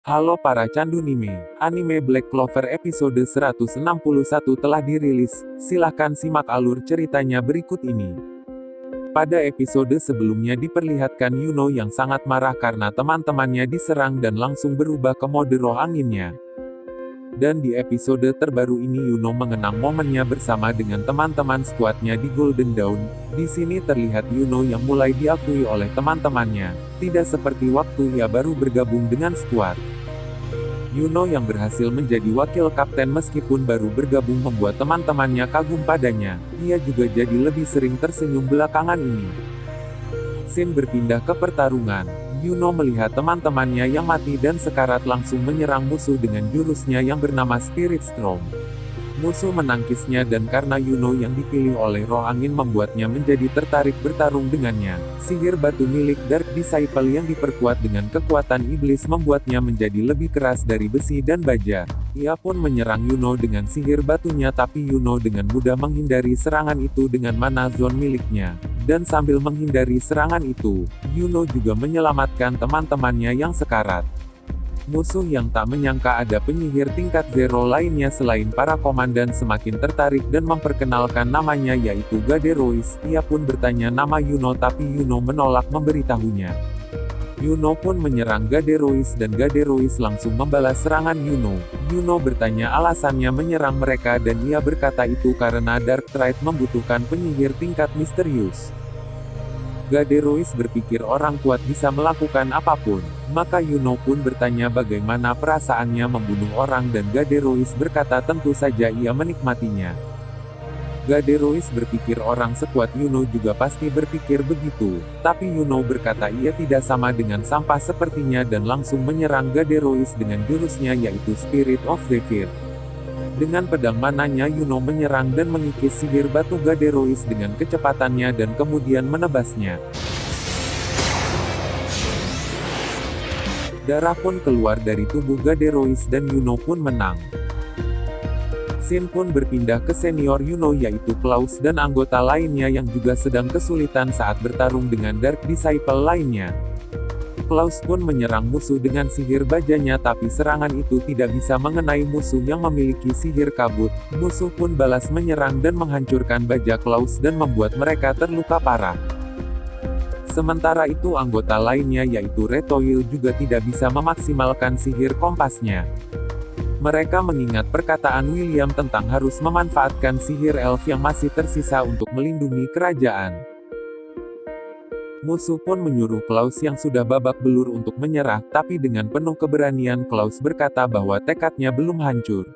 Halo para candu anime Black Clover episode 161 telah dirilis, silahkan simak alur ceritanya berikut ini. Pada episode sebelumnya diperlihatkan Yuno yang sangat marah karena teman-temannya diserang dan langsung berubah ke mode roh anginnya. Dan di episode terbaru ini Yuno mengenang momennya bersama dengan teman-teman skuadnya di Golden Dawn. Di sini terlihat Yuno yang mulai diakui oleh teman-temannya, tidak seperti waktu ia baru bergabung dengan skuad. Yuno yang berhasil menjadi wakil kapten meskipun baru bergabung membuat teman-temannya kagum padanya. Ia juga jadi lebih sering tersenyum belakangan ini. Scene berpindah ke pertarungan. Yuno melihat teman-temannya yang mati dan sekarat langsung menyerang musuh dengan jurusnya yang bernama Spirit Storm. Musuh menangkisnya dan karena Yuno yang dipilih oleh roh angin membuatnya menjadi tertarik bertarung dengannya. Sihir batu milik Dark Disciple yang diperkuat dengan kekuatan iblis membuatnya menjadi lebih keras dari besi dan baja. Ia pun menyerang Yuno dengan sihir batunya tapi Yuno dengan mudah menghindari serangan itu dengan mana zone miliknya. Dan sambil menghindari serangan itu, Yuno juga menyelamatkan teman-temannya yang sekarat. Musuh yang tak menyangka ada penyihir tingkat zero lainnya selain para komandan semakin tertarik dan memperkenalkan namanya yaitu Gaderois. Ia pun bertanya nama Yuno tapi Yuno menolak memberitahunya. Yuno pun menyerang Gaderois dan Gaderois langsung membalas serangan Yuno. Yuno bertanya alasannya menyerang mereka dan ia berkata itu karena Dark Triad membutuhkan penyihir tingkat misterius. Gaderois berpikir orang kuat bisa melakukan apapun, maka Yuno pun bertanya bagaimana perasaannya membunuh orang dan Gaderois berkata tentu saja ia menikmatinya. Gaderois berpikir orang sekuat Yuno juga pasti berpikir begitu, tapi Yuno berkata ia tidak sama dengan sampah sepertinya dan langsung menyerang Gaderois dengan jurusnya yaitu Spirit of Zephyr. Dengan pedang mananya Yuno menyerang dan mengikis sihir batu Gaderois dengan kecepatannya dan kemudian menebasnya. Darah pun keluar dari tubuh Gaderois dan Yuno pun menang. Scene pun berpindah ke senior Yuno yaitu Klaus dan anggota lainnya yang juga sedang kesulitan saat bertarung dengan Dark Disciple lainnya. Klaus pun menyerang musuh dengan sihir bajanya tapi serangan itu tidak bisa mengenai musuh yang memiliki sihir kabut. Musuh pun balas menyerang dan menghancurkan baja Klaus dan membuat mereka terluka parah. Sementara itu anggota lainnya yaitu Retoil juga tidak bisa memaksimalkan sihir kompasnya. Mereka mengingat perkataan William tentang harus memanfaatkan sihir elf yang masih tersisa untuk melindungi kerajaan. Musuh pun menyuruh Klaus yang sudah babak belur untuk menyerah, tapi dengan penuh keberanian Klaus berkata bahwa tekadnya belum hancur.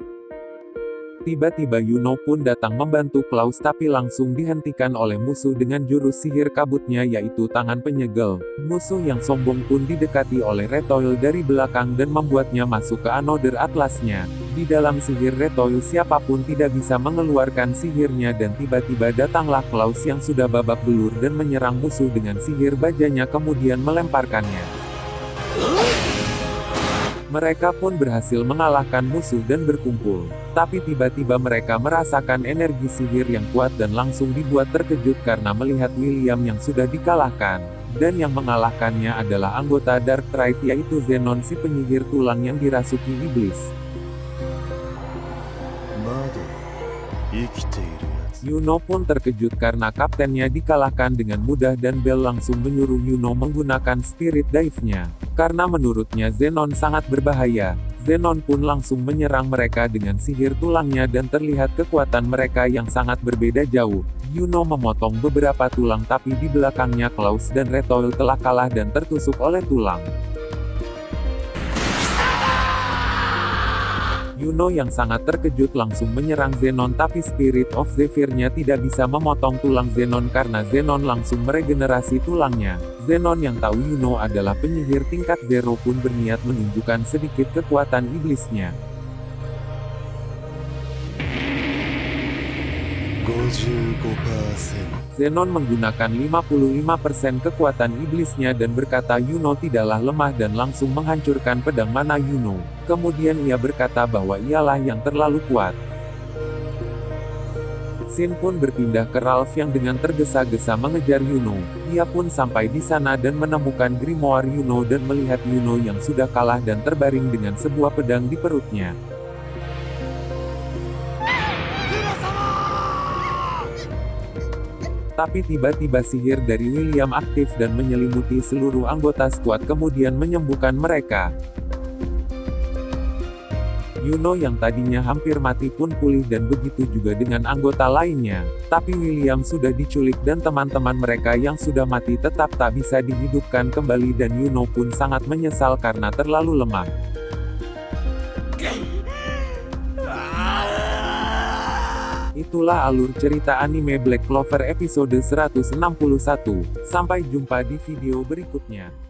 Tiba-tiba Yuno pun datang membantu Klaus tapi langsung dihentikan oleh musuh dengan jurus sihir kabutnya yaitu tangan penyegel. Musuh yang sombong pun didekati oleh Retoil dari belakang dan membuatnya masuk ke Another Atlasnya. Di dalam sihir Retoil siapapun tidak bisa mengeluarkan sihirnya dan tiba-tiba datanglah Klaus yang sudah babak belur dan menyerang musuh dengan sihir bajanya kemudian melemparkannya. Mereka pun berhasil mengalahkan musuh dan berkumpul. Tapi tiba-tiba mereka merasakan energi sihir yang kuat dan langsung dibuat terkejut karena melihat William yang sudah dikalahkan. Dan yang mengalahkannya adalah anggota Dark Triad yaitu Zenon si penyihir tulang yang dirasuki iblis. Yuno pun terkejut karena kaptennya dikalahkan dengan mudah dan Bell langsung menyuruh Yuno menggunakan Spirit Dive-nya. Karena menurutnya Zenon sangat berbahaya, Zenon pun langsung menyerang mereka dengan sihir tulangnya dan terlihat kekuatan mereka yang sangat berbeda jauh. Yuno memotong beberapa tulang tapi di belakangnya Klaus dan Retoil telah kalah dan tertusuk oleh tulang. Yuno yang sangat terkejut langsung menyerang Zenon tapi Spirit of Zephyr-nya tidak bisa memotong tulang Zenon karena Zenon langsung meregenerasi tulangnya. Zenon yang tahu Yuno adalah penyihir tingkat zero pun berniat menunjukkan sedikit kekuatan iblisnya. Zenon menggunakan 55% kekuatan iblisnya dan berkata Yuno tidaklah lemah dan langsung menghancurkan pedang mana Yuno. Kemudian ia berkata bahwa ialah yang terlalu kuat. Shin pun berpindah ke Ralph yang dengan tergesa-gesa mengejar Yuno. Dia pun sampai di sana dan menemukan grimoire Yuno dan melihat Yuno yang sudah kalah dan terbaring dengan sebuah pedang di perutnya. Tapi tiba-tiba sihir dari William aktif dan menyelimuti seluruh anggota skuad kemudian menyembuhkan mereka. Yuno yang tadinya hampir mati pun pulih dan begitu juga dengan anggota lainnya. Tapi William sudah diculik dan teman-teman mereka yang sudah mati tetap tak bisa dihidupkan kembali dan Yuno pun sangat menyesal karena terlalu lemah. Itulah alur cerita anime Black Clover episode 161. Sampai jumpa di video berikutnya.